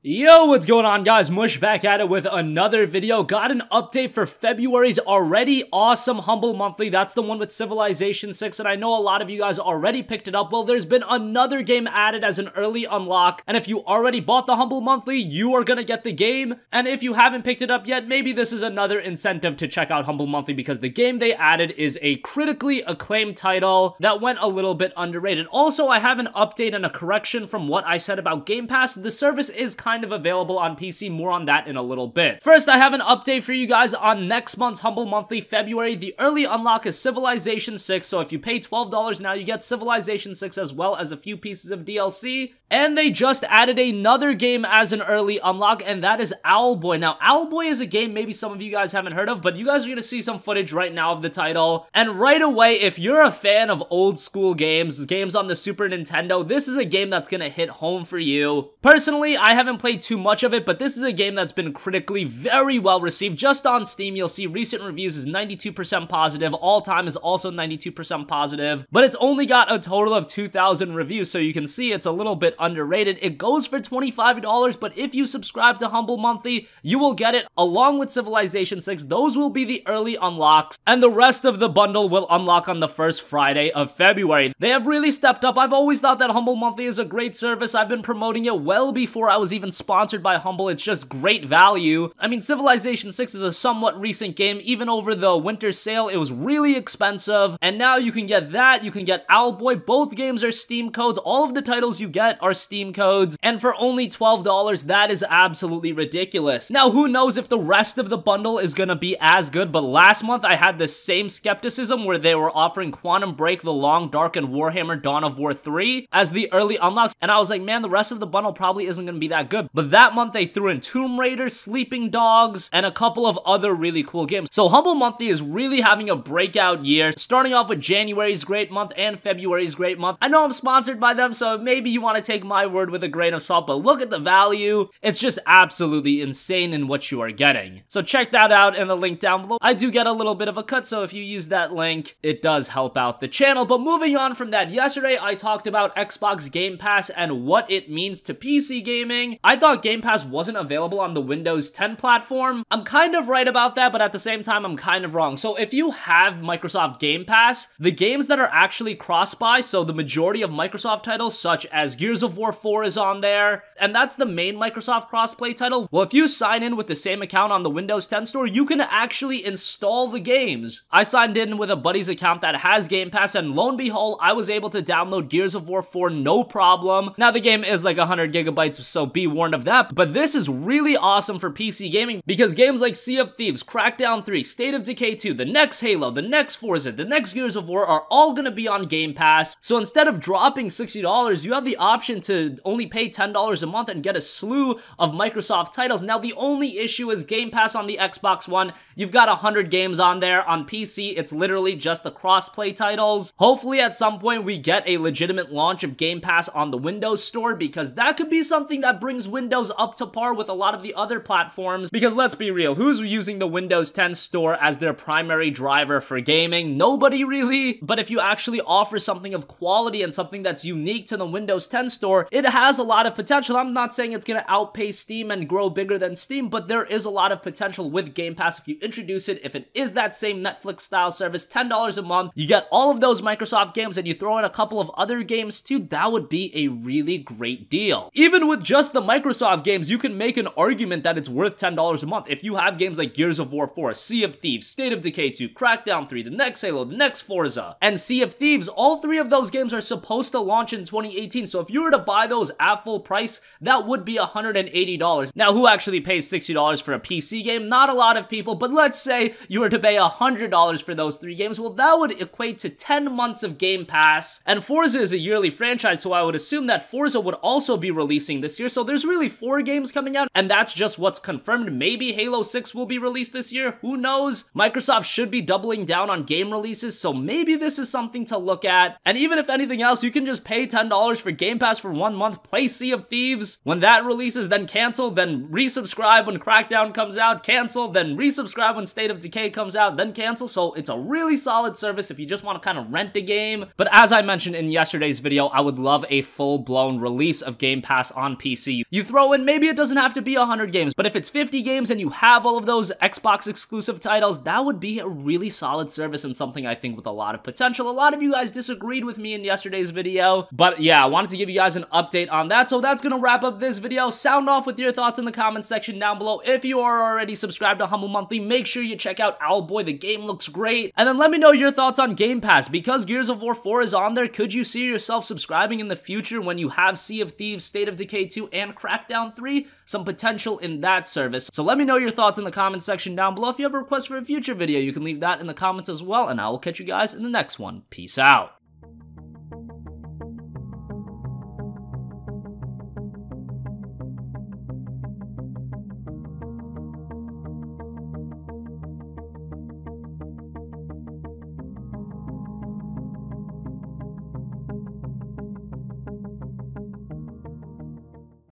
Yo, what's going on, guys? Mush back at it with another video. Got an update for February's already awesome Humble Monthly. That's the one with Civilization 6, and I know a lot of you guys already picked it up. Well, there's been another game added as an early unlock, and if you already bought the Humble Monthly, you are gonna get the game. And if you haven't picked it up yet, maybe this is another incentive to check out Humble Monthly, because the game they added is a critically acclaimed title that went a little bit underrated. Also, I have an update and a correction from what I said about Game Pass. The service is kind of available on PC, more on that in a little bit. First, I have an update for you guys on next month's Humble Monthly, February. The early unlock is Civilization 6, so if you pay $12 now, you get Civilization 6 as well as a few pieces of DLC. And they just added another game as an early unlock, and that is Owlboy. Now, Owlboy is a game maybe some of you guys haven't heard of, but you guys are gonna see some footage right now of the title. And right away, if you're a fan of old school games on the Super Nintendo, this is a game that's gonna hit home for you. Personally, I haven't played too much of it, but this is a game that's been critically very well received. Just on Steam, you'll see recent reviews is 92% positive, all time is also 92% positive, but it's only got a total of 2,000 reviews, so you can see it's a little bit underrated. It goes for $25, but if you subscribe to Humble Monthly, you will get it along with Civilization 6. Those will be the early unlocks, and the rest of the bundle will unlock on the first Friday of February. They have really stepped up. I've always thought that Humble Monthly is a great service. I've been promoting it well before I was even sponsored by Humble. It's just great value. I mean, Civilization 6 is a somewhat recent game. Even over the winter sale, it was really expensive, and now you can get that. You can get Owlboy. Both games are Steam codes. All of the titles you get are Steam codes, and for only $12, that is absolutely ridiculous. Now, who knows if the rest of the bundle is gonna be as good, but last month I had the same skepticism where they were offering Quantum Break, The Long Dark, and Warhammer Dawn of War 3 as the early unlocks, and I was like, man, the rest of the bundle probably isn't gonna be that good. But that month they threw in Tomb Raider, Sleeping Dogs, and a couple of other really cool games. So Humble Monthly is really having a breakout year, starting off with January's great month and February's great month. I know I'm sponsored by them, so maybe you want to take my word with a grain of salt, but look at the value. It's just absolutely insane in what you are getting. So check that out in the link down below. I do get a little bit of a cut, so if you use that link, it does help out the channel. But moving on from that, yesterday I talked about Xbox Game Pass and what it means to PC gaming. I thought Game Pass wasn't available on the Windows 10 platform. I'm kind of right about that, but at the same time, I'm kind of wrong. So if you have Microsoft Game Pass, the games that are actually cross-buy, so the majority of Microsoft titles such as Gears of War 4 is on there, and that's the main Microsoft crossplay title. Well, if you sign in with the same account on the Windows 10 store, you can actually install the games. I signed in with a buddy's account that has Game Pass, and lo and behold, I was able to download Gears of War 4 no problem. Now, the game is like 100 gigabytes, so be warned of that, but this is really awesome for PC gaming because games like Sea of Thieves, Crackdown 3, State of Decay 2, the next Halo, the next Forza, the next Gears of War are all gonna be on Game Pass. So instead of dropping $60, you have the option to only pay $10 a month and get a slew of Microsoft titles. Now, the only issue is Game Pass on the Xbox One. You've got 100 games on there. On PC, it's literally just the cross-play titles. Hopefully, at some point, we get a legitimate launch of Game Pass on the Windows Store, because that could be something that brings Windows up to par with a lot of the other platforms. Because let's be real, who's using the Windows 10 store as their primary driver for gaming? Nobody really. But if you actually offer something of quality and something that's unique to the Windows 10 store, it has a lot of potential. I'm not saying it's gonna outpace Steam and grow bigger than Steam, but there is a lot of potential with Game Pass if you introduce it. If it is that same Netflix style service, $10 a month, you get all of those Microsoft games and you throw in a couple of other games too, that would be a really great deal. Even with just the Microsoft games, you can make an argument that it's worth $10 a month. If you have games like Gears of War 4, Sea of Thieves, State of Decay 2, Crackdown 3, the next Halo, the next Forza, and Sea of Thieves, all three of those games are supposed to launch in 2018, so if you were to buy those at full price, that would be $180. Now, who actually pays $60 for a PC game? Not a lot of people, but let's say you were to pay $100 for those three games. Well, that would equate to 10 months of Game Pass, and Forza is a yearly franchise, so I would assume that Forza would also be releasing this year, so there's really 4 games coming out, and that's just what's confirmed. Maybe Halo 6 will be released this year, who knows? Microsoft should be doubling down on game releases, so maybe this is something to look at. And even if anything else, you can just pay $10 for Game Pass for 1 month, play Sea of Thieves. When that releases, then cancel, then resubscribe when Crackdown comes out, cancel, then resubscribe when State of Decay comes out, then cancel. So it's a really solid service if you just want to kind of rent a game. But as I mentioned in yesterday's video, I would love a full-blown release of Game Pass on PC. you throw in, maybe it doesn't have to be 100 games, but if it's 50 games and you have all of those Xbox exclusive titles, that would be a really solid service and something I think with a lot of potential. A lot of you guys disagreed with me in yesterday's video, but yeah, I wanted to give you guys an update on that. So that's gonna wrap up this video. Sound off with your thoughts in the comment section down below. If you are already subscribed to Humble Monthly, make sure you check out Owlboy. The game looks great. And then let me know your thoughts on Game Pass. Because Gears of War 4 is on there, could you see yourself subscribing in the future when you have Sea of Thieves, State of Decay 2, and Crackdown 3? Some potential in that service. So let me know your thoughts in the comment section down below. If you have a request for a future video, you can leave that in the comments as well, and I will catch you guys in the next one. Peace out.